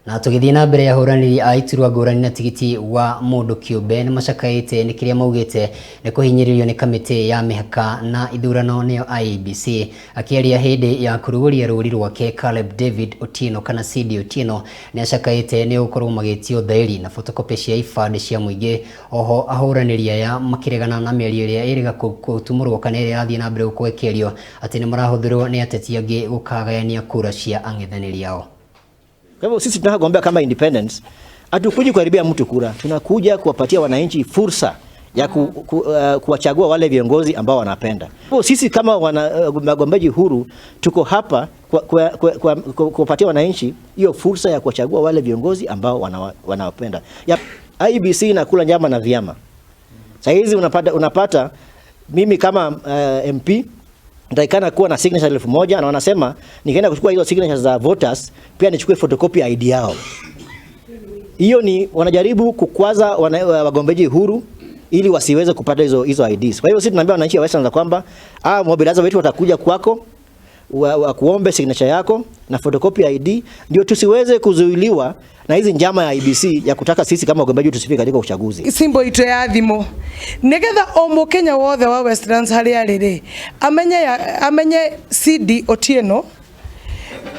Na tugithii na mbere ya huraniri a iturwa ngurani na tigiti wa mundu kiumbe ni macakaite ni kiria maugite ni kuhinyiririo ni kamiti ya mihaka na ithurano niyo IEBC. Akiaria hindi ya kuruguria ruri rwake, Caleb David Otieno kana CD Otieno ni acakaite ni ukorwo magitio thairi na photocopy cia ibande cia muingi. Oho ahuraniri aya makiregana na mĩario iria iriga kutumurwo kana iria yathie na mbere gukwekerio ati ni marahuthirwo ni ateti angi gukagayania kura cia ang'ethaniri yao. Kwa hivyo sisi tunagombea kama independence, hatukuji kuharibia mtu kura, tunakuja kuwapatia wananchi fursa ya kuwachagua wale viongozi ambao wanapenda. Kwa sisi kama wagombeaji huru tuko hapa kuwapatia wananchi hiyo fursa ya kuwachagua wale viongozi ambao wanawapenda. IEBC inakula nyama na vyama. Sasa hizi unapata mimi kama MP nitaikana kuwa na signature 1000 na wanasema nikienda kuchukua hizo signatures za voters pia nichukue photocopy ID yao. Hiyo ni wanajaribu kukwaza wagombeaji huru ili wasiweze kupata hizo IDs. Kwa hiyo sisi tunaambia wananchi wa Westlands kwamba mobilizer wetu watakuja kwako kuombe signature yako na photocopy ID ndio tusiweze kuzuiliwa na hizi njama ya IEBC ya kutaka sisi kama wagombeaji tusifike katika uchaguzi. Simbo ito ya thimo nigetha o Mukenya wothe wa Westlands hari arire amenye CD Otieno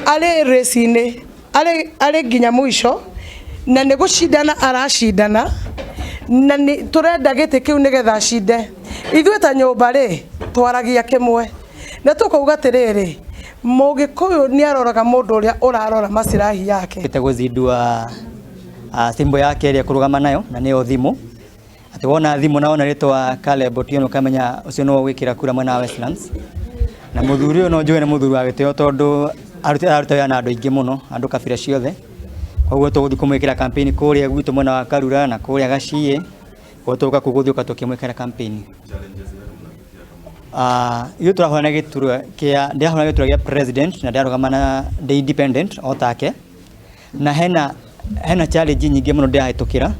ale resine ale ginya mwisho na ne gushindana arashindana na ni turenda gite kiu nigetha cinde ithuĩ ta nyũmba ri twaragia kimwe na tukauga tiriri Mugikuyu ni aroraga mundu uria urarora masirahi yake gutezindua simbo yake iria kurugama nayo na niyo thimu ati wona thimu naona ritwa Caleb Otieno kamenya ucio no gwikira kura mwena wa Westlands na muthuri uyu no njuge ni muthuri wa gitio tondu arutaya na andu ingi muno andu kabira ciothe koguo tuguthi kumwikira campaign kuria gwitu mwena wa Karura na kuria Gaciĩ gotoka kuguthiuka tukimwikira campaign iyo turahona giturwa kia ndirahona giturwa gia president na ndirarugama na the independent otake na hena challenge nyingi muno ndirahitukira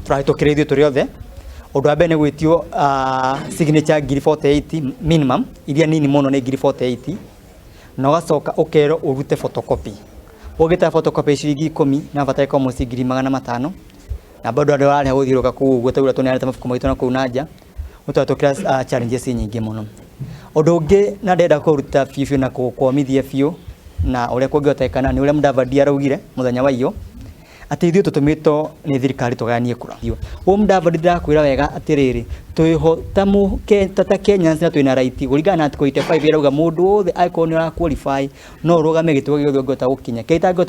turahitukira ithuĩ turi othe undu wa mbere ni gwitio signature 48 minimum iria nini muno ni 48 na ugacoka ukero urute photocopy ugita photocopy ciringi 10 na bataye kwa musigiri 500 na bado ndio wale huthiruka gutaura tunareta mafuko maitu na kunaja utatokira challenges nyingi muno undu ungi na ndenda kuruta fiu na kuomithia fiu na uria kungi utekana ni uria Mudavadi araugire muthenya wa iyo ati ithuĩ tutumito ni thirikari tuganie kura Mudavadi ndakwira wega atiriri tuiho ta Kenyans na twina right kuringana na article 85 irauga mundu wothe icon ra qualify no rugame gituo giothe ngota gukinya